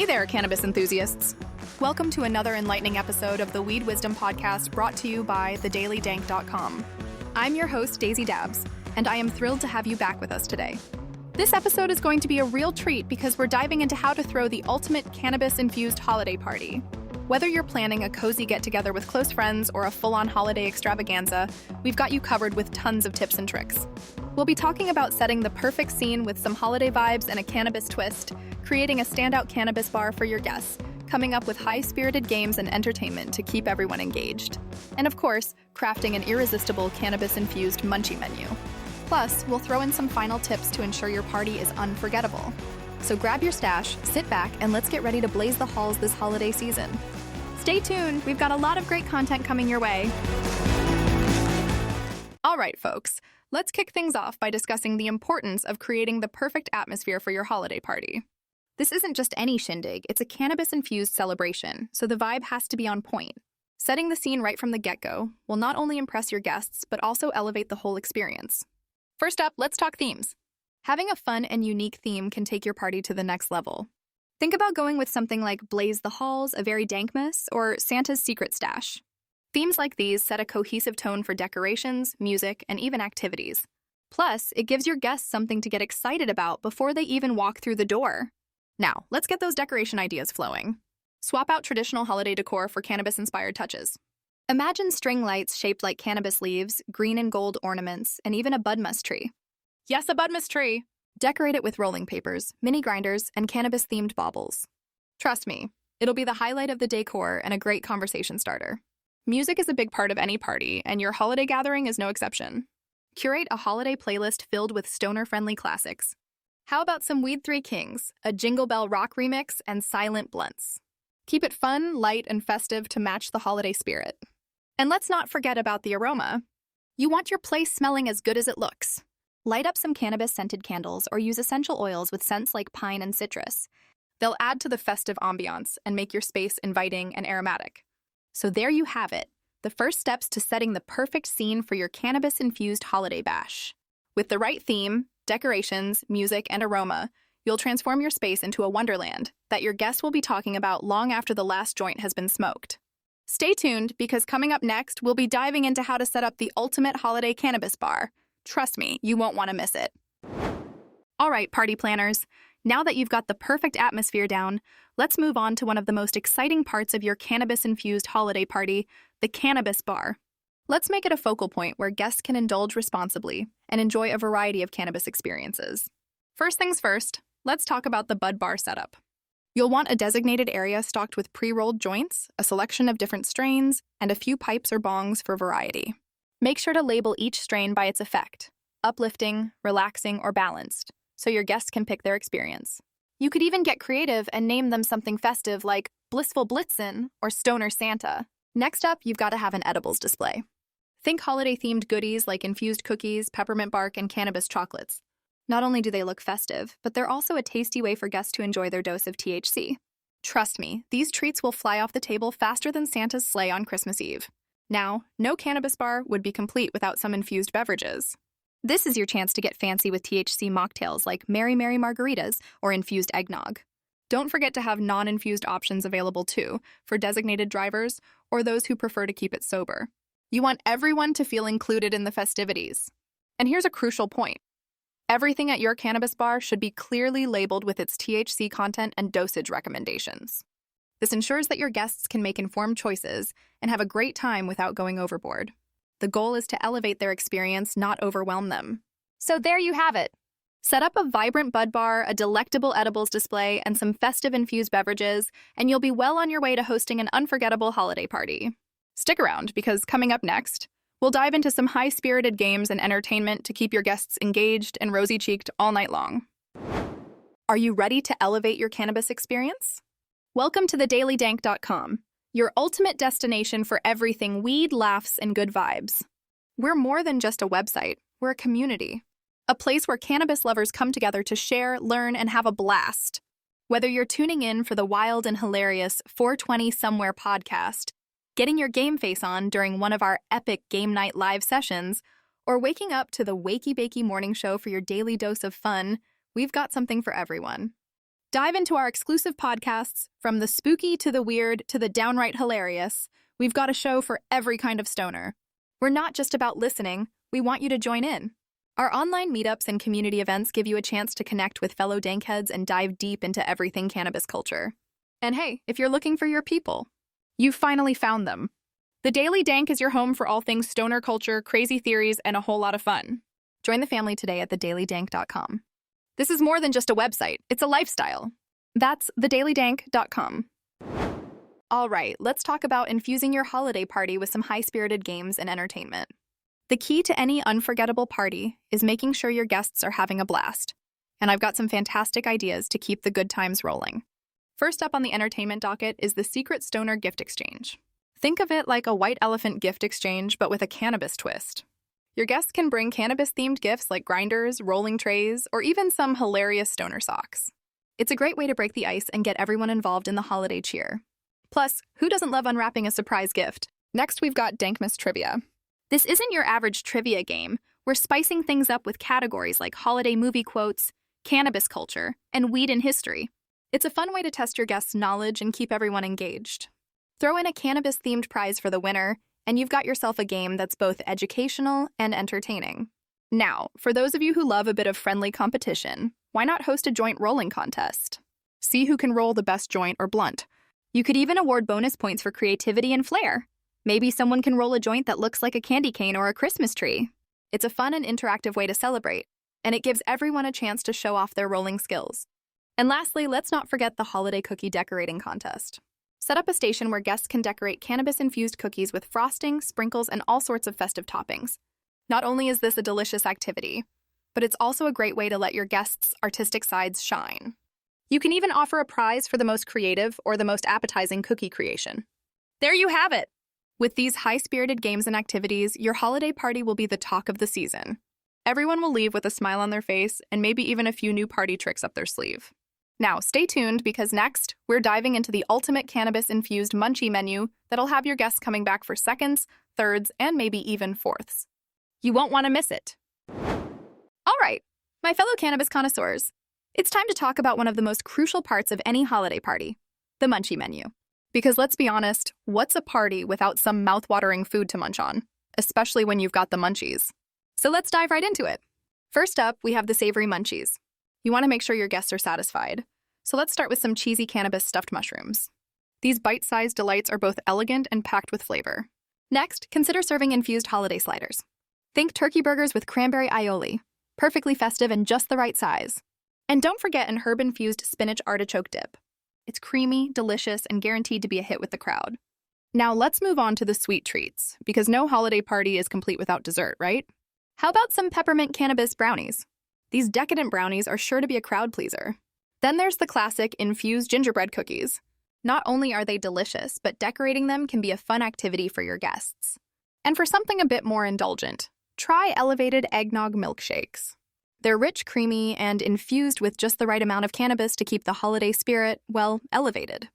Hey there, cannabis enthusiasts. Welcome to another enlightening episode of the Weed Wisdom Podcast brought to you by thedailydank.com. I'm your host, Daisy Dabbs, and I am thrilled to have you back with us today. This episode is going to be a real treat because we're diving into how to throw the ultimate cannabis-infused holiday party. Whether you're planning a cozy get-together with close friends or a full-on holiday extravaganza, we've got you covered with tons of tips and tricks. We'll be talking about setting the perfect scene with some holiday vibes and a cannabis twist, creating a standout cannabis bar for your guests, coming up with high-spirited games and entertainment to keep everyone engaged, and of course, crafting an irresistible cannabis-infused munchie menu. Plus, we'll throw in some final tips to ensure your party is unforgettable. So grab your stash, sit back, and let's get ready to blaze the halls this holiday season. Stay tuned, we've got a lot of great content coming your way. All right, folks, let's kick things off by discussing the importance of creating the perfect atmosphere for your holiday party. This isn't just any shindig, it's a cannabis-infused celebration, so the vibe has to be on point. Setting the scene right from the get-go will not only impress your guests, but also elevate the whole experience. First up, let's talk themes. Having a fun and unique theme can take your party to the next level. Think about going with something like Blaze the Halls, A Very Dankmas, or Santa's Secret Stash. Themes like these set a cohesive tone for decorations, music, and even activities. Plus, it gives your guests something to get excited about before they even walk through the door. Now, let's get those decoration ideas flowing. Swap out traditional holiday decor for cannabis-inspired touches. Imagine string lights shaped like cannabis leaves, green and gold ornaments, and even a budmus tree. Yes, a budmus tree! Decorate it with rolling papers, mini grinders, and cannabis-themed baubles. Trust me, it'll be the highlight of the decor and a great conversation starter. Music is a big part of any party, and your holiday gathering is no exception. Curate a holiday playlist filled with stoner-friendly classics. How about some Weed Three Kings, a Jingle Bell Rock remix, and silent blunts? Keep it fun, light, and festive to match the holiday spirit. And let's not forget about the aroma. You want your place smelling as good as it looks. Light up some cannabis-scented candles or use essential oils with scents like pine and citrus. They'll add to the festive ambiance and make your space inviting and aromatic. So there you have it, the first steps to setting the perfect scene for your cannabis-infused holiday bash. With the right theme, decorations, music, and aroma, you'll transform your space into a wonderland that your guests will be talking about long after the last joint has been smoked. Stay tuned, because coming up next, we'll be diving into how to set up the ultimate holiday cannabis bar. Trust me, you won't want to miss it. All right, party planners, now that you've got the perfect atmosphere down, let's move on to one of the most exciting parts of your cannabis-infused holiday party, the cannabis bar. Let's make it a focal point where guests can indulge responsibly and enjoy a variety of cannabis experiences. First things first, let's talk about the bud bar setup. You'll want a designated area stocked with pre-rolled joints, a selection of different strains, and a few pipes or bongs for variety. Make sure to label each strain by its effect, uplifting, relaxing, or balanced, so your guests can pick their experience. You could even get creative and name them something festive like Blissful Blitzen or Stoner Santa. Next up, you've got to have an edibles display. Think holiday-themed goodies like infused cookies, peppermint bark, and cannabis chocolates. Not only do they look festive, but they're also a tasty way for guests to enjoy their dose of THC. Trust me, these treats will fly off the table faster than Santa's sleigh on Christmas Eve. Now, no cannabis bar would be complete without some infused beverages. This is your chance to get fancy with THC mocktails like Mary Mary Margaritas or infused eggnog. Don't forget to have non-infused options available too, for designated drivers or those who prefer to keep it sober. You want everyone to feel included in the festivities. And here's a crucial point. Everything at your cannabis bar should be clearly labeled with its THC content and dosage recommendations. This ensures that your guests can make informed choices and have a great time without going overboard. The goal is to elevate their experience, not overwhelm them. So there you have it. Set up a vibrant bud bar, a delectable edibles display, and some festive infused beverages, and you'll be well on your way to hosting an unforgettable holiday party. Stick around, because coming up next, we'll dive into some high-spirited games and entertainment to keep your guests engaged and rosy-cheeked all night long. Are you ready to elevate your cannabis experience? Welcome to thedailydank.com, your ultimate destination for everything weed, laughs, and good vibes. We're more than just a website, we're a community. A place where cannabis lovers come together to share, learn, and have a blast. Whether you're tuning in for the wild and hilarious 420 Somewhere podcast, getting your game face on during one of our epic game night live sessions, or waking up to the Wakey Bakey morning show for your daily dose of fun, we've got something for everyone. Dive into our exclusive podcasts, from the spooky to the weird to the downright hilarious. We've got a show for every kind of stoner. We're not just about listening, we want you to join in. Our online meetups and community events give you a chance to connect with fellow dankheads and dive deep into everything cannabis culture. And hey, if you're looking for your people, you've finally found them. The Daily Dank is your home for all things stoner culture, crazy theories, and a whole lot of fun. Join the family today at thedailydank.com. This is more than just a website, it's a lifestyle. That's thedailydank.com. All right, let's talk about infusing your holiday party with some high-spirited games and entertainment. The key to any unforgettable party is making sure your guests are having a blast. And I've got some fantastic ideas to keep the good times rolling. First up on the entertainment docket is the Secret Stoner Gift Exchange. Think of it like a white elephant gift exchange, but with a cannabis twist. Your guests can bring cannabis-themed gifts like grinders, rolling trays, or even some hilarious stoner socks. It's a great way to break the ice and get everyone involved in the holiday cheer. Plus, who doesn't love unwrapping a surprise gift? Next, we've got Dankmas Trivia. This isn't your average trivia game. We're spicing things up with categories like holiday movie quotes, cannabis culture, and weed in history. It's a fun way to test your guests' knowledge and keep everyone engaged. Throw in a cannabis-themed prize for the winner, and you've got yourself a game that's both educational and entertaining. Now, for those of you who love a bit of friendly competition, why not host a joint rolling contest? See who can roll the best joint or blunt. You could even award bonus points for creativity and flair. Maybe someone can roll a joint that looks like a candy cane or a Christmas tree. It's a fun and interactive way to celebrate, and it gives everyone a chance to show off their rolling skills. And lastly, let's not forget the holiday cookie decorating contest. Set up a station where guests can decorate cannabis-infused cookies with frosting, sprinkles, and all sorts of festive toppings. Not only is this a delicious activity, but it's also a great way to let your guests' artistic sides shine. You can even offer a prize for the most creative or the most appetizing cookie creation. There you have it! With these high-spirited games and activities, your holiday party will be the talk of the season. Everyone will leave with a smile on their face and maybe even a few new party tricks up their sleeve. Now, stay tuned because next, we're diving into the ultimate cannabis-infused munchie menu that'll have your guests coming back for seconds, thirds, and maybe even fourths. You won't want to miss it. All right, my fellow cannabis connoisseurs, it's time to talk about one of the most crucial parts of any holiday party, the munchie menu. Because let's be honest, what's a party without some mouth-watering food to munch on, especially when you've got the munchies? So let's dive right into it. First up, we have the savory munchies. You want to make sure your guests are satisfied. So let's start with some cheesy cannabis stuffed mushrooms. These bite-sized delights are both elegant and packed with flavor. Next, consider serving infused holiday sliders. Think turkey burgers with cranberry aioli, perfectly festive and just the right size. And don't forget an herb-infused spinach artichoke dip. It's creamy, delicious, and guaranteed to be a hit with the crowd. Now let's move on to the sweet treats, because no holiday party is complete without dessert, right? How about some peppermint cannabis brownies? These decadent brownies are sure to be a crowd pleaser. Then there's the classic infused gingerbread cookies. Not only are they delicious, but decorating them can be a fun activity for your guests. And for something a bit more indulgent, try elevated eggnog milkshakes. They're rich, creamy, and infused with just the right amount of cannabis to keep the holiday spirit, well, elevated.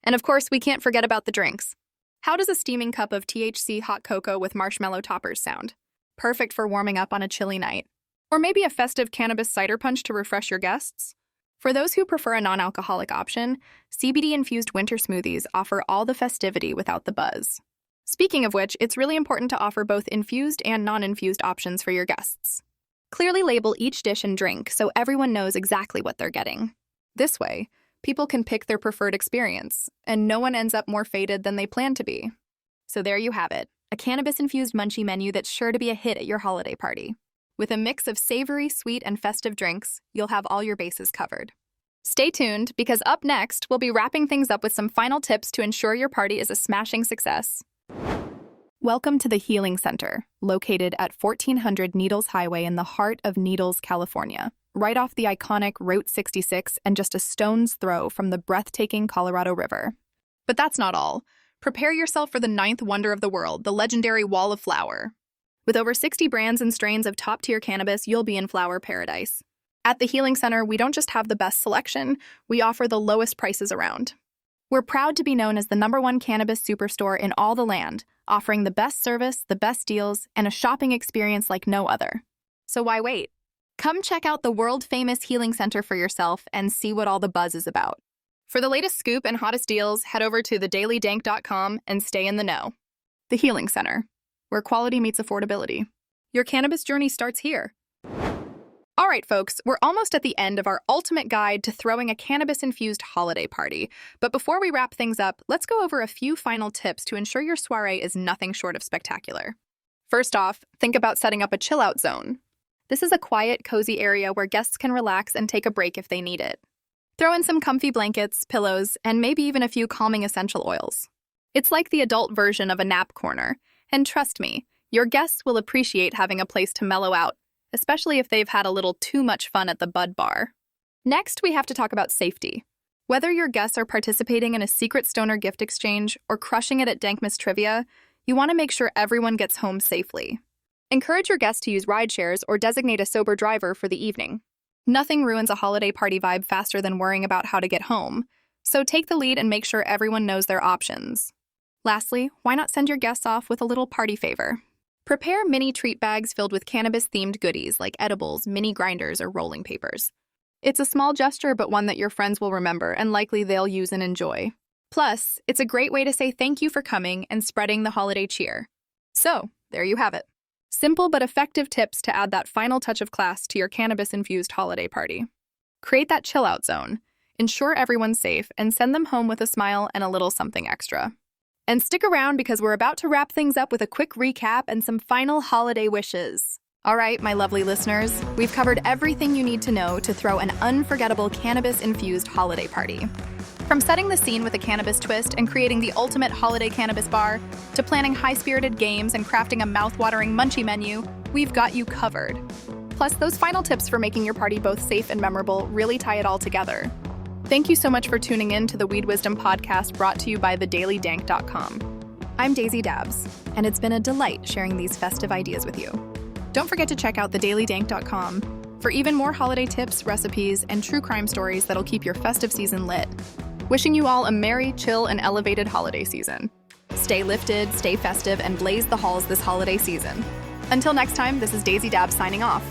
And of course, we can't forget about the drinks. How does a steaming cup of THC hot cocoa with marshmallow toppers sound? Perfect for warming up on a chilly night. Or maybe a festive cannabis cider punch to refresh your guests? For those who prefer a non-alcoholic option, CBD-infused winter smoothies offer all the festivity without the buzz. Speaking of which, it's really important to offer both infused and non-infused options for your guests. Clearly label each dish and drink so everyone knows exactly what they're getting. This way, people can pick their preferred experience, and no one ends up more faded than they planned to be. So there you have it, a cannabis-infused munchie menu that's sure to be a hit at your holiday party. With a mix of savory, sweet, and festive drinks, you'll have all your bases covered. Stay tuned, because up next, we'll be wrapping things up with some final tips to ensure your party is a smashing success. Welcome to the Healing Center, located at 1400 Needles Highway in the heart of Needles, California, right off the iconic Route 66 and just a stone's throw from the breathtaking Colorado River. But that's not all. Prepare yourself for the ninth wonder of the world, the legendary Wall of Flower. With over 60 brands and strains of top-tier cannabis, you'll be in flower paradise. At the Healing Center, we don't just have the best selection, we offer the lowest prices around. We're proud to be known as the #1 cannabis superstore in all the land, offering the best service, the best deals, and a shopping experience like no other. So why wait? Come check out the world-famous healing center for yourself and see what all the buzz is about. For the latest scoop and hottest deals, head over to thedailydank.com and stay in the know. The Healing Center, where quality meets affordability. Your cannabis journey starts here. All right, folks, we're almost at the end of our ultimate guide to throwing a cannabis-infused holiday party. But before we wrap things up, let's go over a few final tips to ensure your soirée is nothing short of spectacular. First off, think about setting up a chill-out zone. This is a quiet, cozy area where guests can relax and take a break if they need it. Throw in some comfy blankets, pillows, and maybe even a few calming essential oils. It's like the adult version of a nap corner, and trust me, your guests will appreciate having a place to mellow out, especially if they've had a little too much fun at the bud bar. Next, we have to talk about safety. Whether your guests are participating in a secret stoner gift exchange or crushing it at Dankmas Trivia, you want to make sure everyone gets home safely. Encourage your guests to use ride shares or designate a sober driver for the evening. Nothing ruins a holiday party vibe faster than worrying about how to get home, so take the lead and make sure everyone knows their options. Lastly, why not send your guests off with a little party favor? Prepare mini treat bags filled with cannabis-themed goodies like edibles, mini grinders, or rolling papers. It's a small gesture, but one that your friends will remember and likely they'll use and enjoy. Plus, it's a great way to say thank you for coming and spreading the holiday cheer. So, there you have it. Simple but effective tips to add that final touch of class to your cannabis-infused holiday party. Create that chill-out zone, ensure everyone's safe, and send them home with a smile and a little something extra. And stick around because we're about to wrap things up with a quick recap and some final holiday wishes. All right, my lovely listeners, we've covered everything you need to know to throw an unforgettable cannabis-infused holiday party. From setting the scene with a cannabis twist and creating the ultimate holiday cannabis bar, to planning high-spirited games and crafting a mouth-watering munchie menu, we've got you covered. Plus, those final tips for making your party both safe and memorable really tie it all together. Thank you so much for tuning in to the Weed Wisdom podcast brought to you by thedailydank.com. I'm Daisy Dabbs, and it's been a delight sharing these festive ideas with you. Don't forget to check out thedailydank.com for even more holiday tips, recipes, and true crime stories that'll keep your festive season lit. Wishing you all a merry, chill, and elevated holiday season. Stay lifted, stay festive, and blaze the halls this holiday season. Until next time, this is Daisy Dabbs signing off.